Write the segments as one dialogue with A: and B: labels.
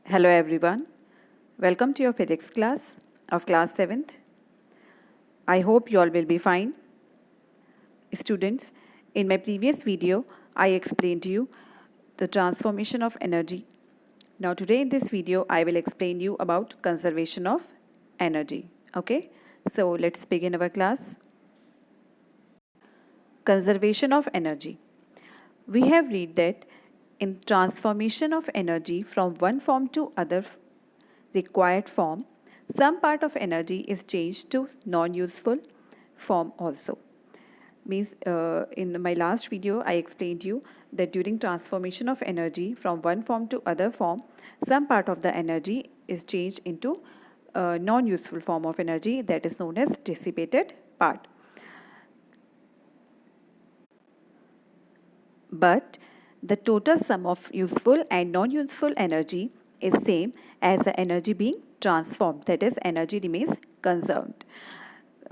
A: Hello everyone, welcome to your physics class of class 7th. I hope you all will be fine. Students, in my previous video, I explained to you the transformation of energy. Now today in this video, I will explain you about conservation of energy. Okay, so let's begin our class. Conservation of energy. We have read that in transformation of energy from one form to other required form, some part of energy is changed to non-useful form also. Means in my last video I explained you that during transformation of energy from one form to other form, some part of the energy is changed into a non-useful form of energy that is known as dissipated part. But the total sum of useful and non-useful energy is same as the energy being transformed, that is energy remains conserved.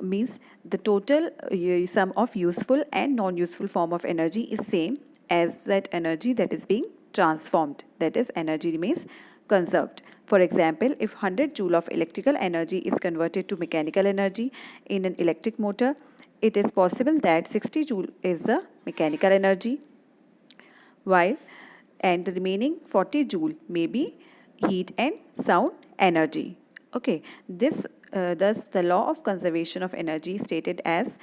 A: Means the total sum of useful and non-useful form of energy is same as that energy that is being transformed, that is energy remains conserved. For example, if 100 joule of electrical energy is converted to mechanical energy in an electric motor, it is possible that 60 joule is the mechanical energy, while and the remaining 40 joule may be heat and sound energy. Okay, this thus the law of conservation of energy stated as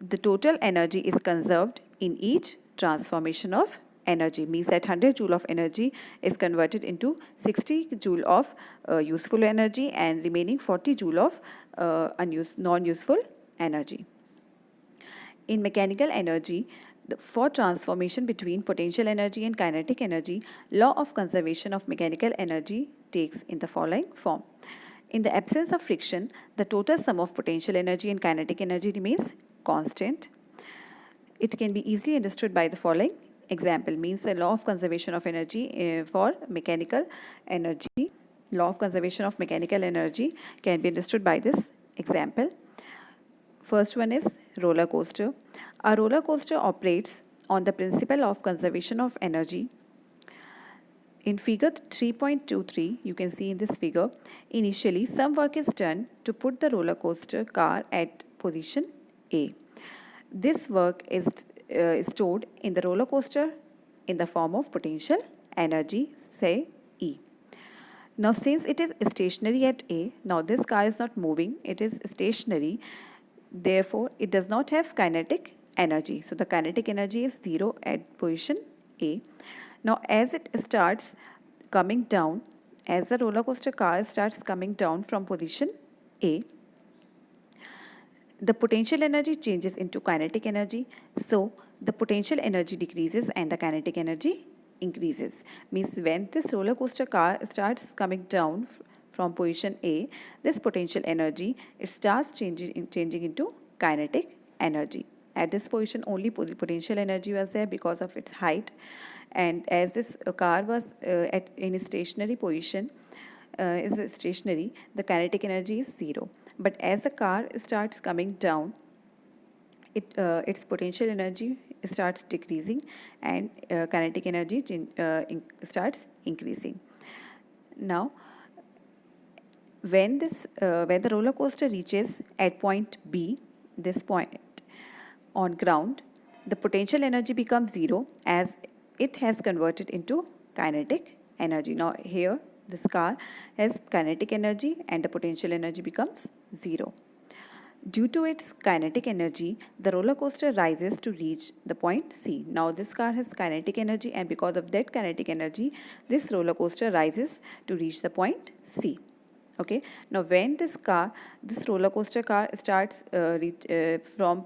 A: the total energy is conserved in each transformation of energy, means that 100 joule of energy is converted into 60 joule of useful energy and remaining 40 joule of non-useful energy. In mechanical energy, for transformation between potential energy and kinetic energy, law of conservation of mechanical energy takes in the following form. In the absence of friction, the total sum of potential energy and kinetic energy remains constant. It can be easily understood by the following example, means the law of conservation of energy for mechanical energy. Law of conservation of mechanical energy can be understood by this example. First one is roller coaster. A roller coaster operates on the principle of conservation of energy. In figure 3.23, you can see in this figure, initially some work is done to put the roller coaster car at position A. This work is stored in the roller coaster in the form of potential energy, say E. Now since it is stationary at A, now this car is not moving, it is stationary. Therefore, it does not have kinetic energy. So the kinetic energy is 0 at position A. Now as it starts coming down, as the roller coaster car starts coming down from position A, the potential energy changes into kinetic energy. So the potential energy decreases and the kinetic energy increases. Means when this roller coaster car starts coming down from position A, this potential energy it starts changing into kinetic energy. At this position only potential energy was there because of its height, and as this car was in a stationary position, is stationary, the kinetic energy is 0. But as the car starts coming down, its potential energy starts decreasing and kinetic energy starts increasing. Now when the roller coaster reaches at point B, this point on ground, the potential energy becomes 0 as it has converted into kinetic energy. Now here this car has kinetic energy and the potential energy becomes 0. Due to its kinetic energy, the roller coaster rises to reach the point C. Now this car has kinetic energy, and because of that kinetic energy, this roller coaster rises to reach the point C. Okay. Now when this roller coaster car starts from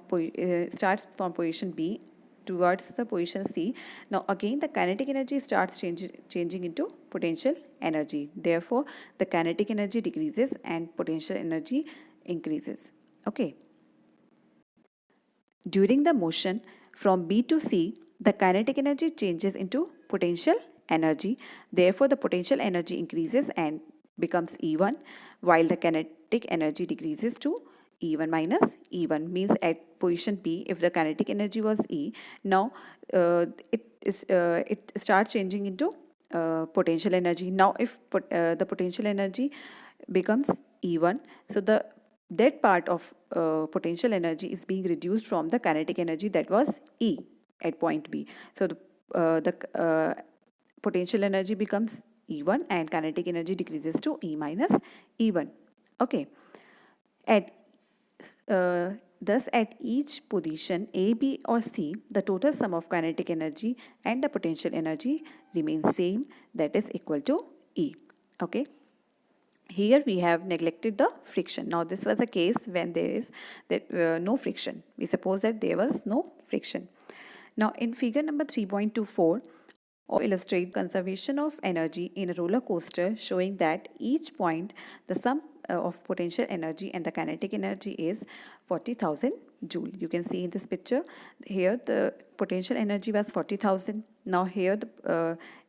A: position B towards the position C, now again the kinetic energy starts changing into potential energy. Therefore, the kinetic energy decreases and potential energy increases. Okay. During the motion from B to C, the kinetic energy changes into potential energy. Therefore, the potential energy increases and becomes E1, while the kinetic energy decreases to E1 minus E1. Means at position B, if the kinetic energy was E, now it starts changing into potential energy. Now if the potential energy becomes E1, so that part of potential energy is being reduced from the kinetic energy that was E at point B. So the potential energy becomes E1 and kinetic energy decreases to E minus E1. Okay. At Thus, at each position A, B or C, the total sum of kinetic energy and the potential energy remains same, that is equal to E. Okay. Here we have neglected the friction. Now this was a case when there is no friction. We suppose that there was no friction. Now in figure number 3.24, illustrate conservation of energy in a roller coaster, showing that each point the sum of potential energy and the kinetic energy is 40,000 joule. You can see in this picture here the potential energy was 40,000. Now here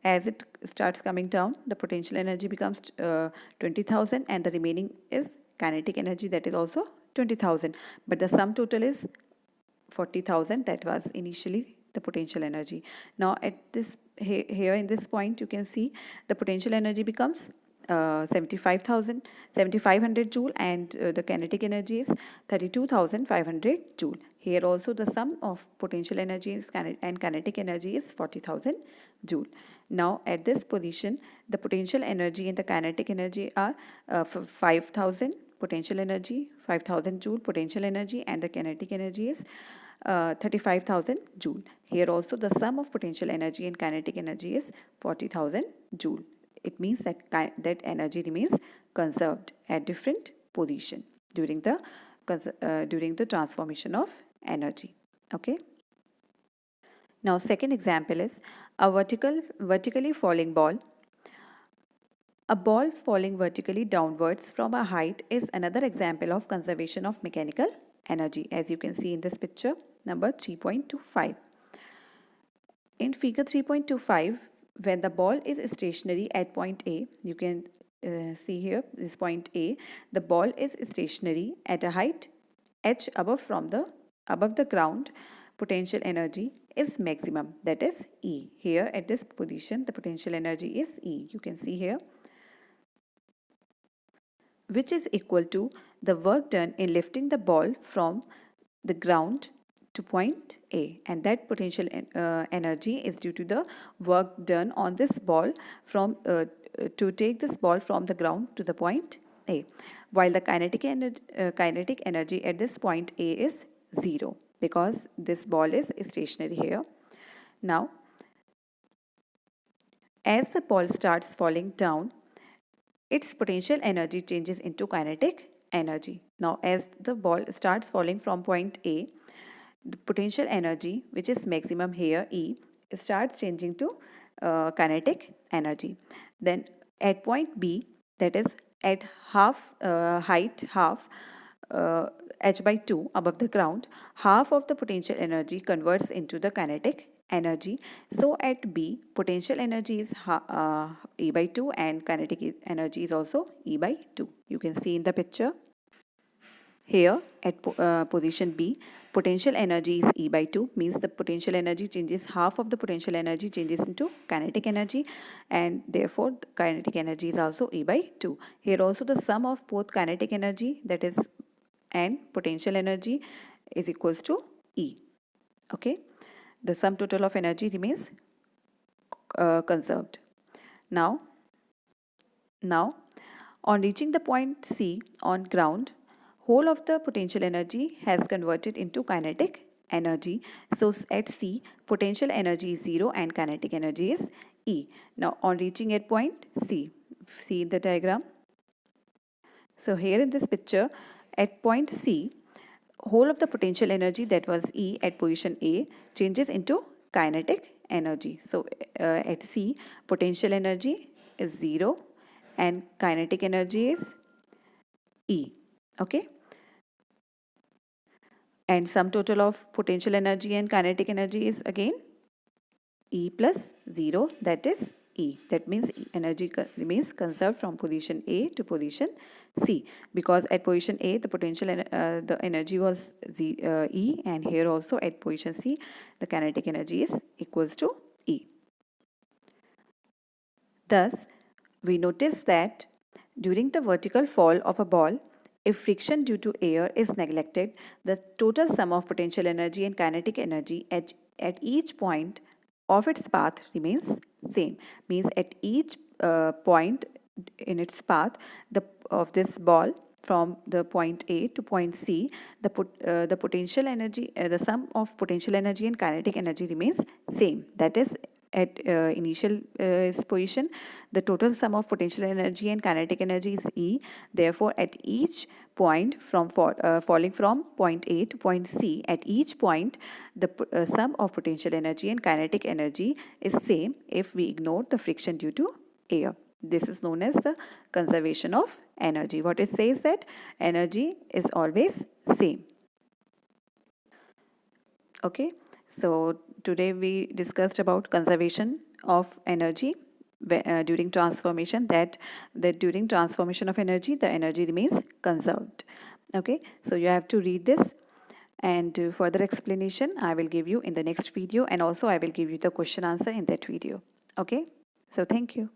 A: as it starts coming down, the potential energy becomes 20,000 and the remaining is kinetic energy, that is also 20,000, but the sum total is 40,000, that was initially the potential energy. Now at this here in this point you can see the potential energy becomes 7500 joule and the kinetic energy is 32,500 joule. Here also the sum of potential energy and kinetic energy is 40,000 joule. Now at this position the potential energy and the kinetic energy are 5,000 potential energy, 5,000 joule potential energy, and the kinetic energy is 35,000 joule. Here also the sum of potential energy and kinetic energy is 40,000 joule. It means that that energy remains conserved at different position during the transformation of energy. Okay. Now second example is a vertically falling ball. A ball falling vertically downwards from a height is another example of conservation of mechanical energy, as you can see in this picture number 3.25. In figure 3.25, when the ball is stationary at point A, you can see here this point A, the ball is stationary at a height h above the ground, potential energy is maximum, that is E. Here at this position the potential energy is E. You can see here, which is equal to the work done in lifting the ball from the ground to point A, and that potential energy is due to the work done on this ball from to take this ball from the ground to the point A, while the kinetic energy at this point A is 0 because this ball is stationary here. Now as the ball starts falling down, its potential energy changes into kinetic energy. Now as the ball starts falling from point A, the potential energy, which is maximum here E, starts changing to kinetic energy. Then at point B, that is at height half h by 2 above the ground, half of the potential energy converts into the kinetic energy. So at B, potential energy is E by 2 and kinetic energy is also E by 2. You can see in the picture. Here at position B, potential energy is E by 2, means the potential energy changes, half of the potential energy changes into kinetic energy, and therefore the kinetic energy is also E by 2. Here also the sum of both kinetic energy, that is, and potential energy is equals to E. Okay. The sum total of energy remains conserved. Now on reaching the point C on ground, whole of the potential energy has converted into kinetic energy. So at C, potential energy is 0 and kinetic energy is E. Now on reaching at point C, see the diagram. So here in this picture, at point C, whole of the potential energy that was E at position A changes into kinetic energy. So at C, potential energy is 0 and kinetic energy is E. Okay. And sum total of potential energy and kinetic energy is again E plus 0, that is E. That means energy remains conserved from position A to position C, because at position A the potential the energy was E, and here also at position C the kinetic energy is equals to E. Thus, we notice that during the vertical fall of a ball, if friction due to air is neglected, the total sum of potential energy and kinetic energy at each point of its path remains same. Means at each point in its path of this ball from the point A to point C, the potential energy, the sum of potential energy and kinetic energy remains same. That is, at initial position, the total sum of potential energy and kinetic energy is E. Therefore, at each point falling from point A to point C, at each point the sum of potential energy and kinetic energy is same if we ignore the friction due to air. This is known as the conservation of energy. What it says that energy is always same. Okay, so today we discussed about conservation of energy during transformation, that during transformation of energy the energy remains conserved. Okay, so you have to read this, and further explanation I will give you in the next video, and also I will give you the question answer in that video. Okay, so thank you.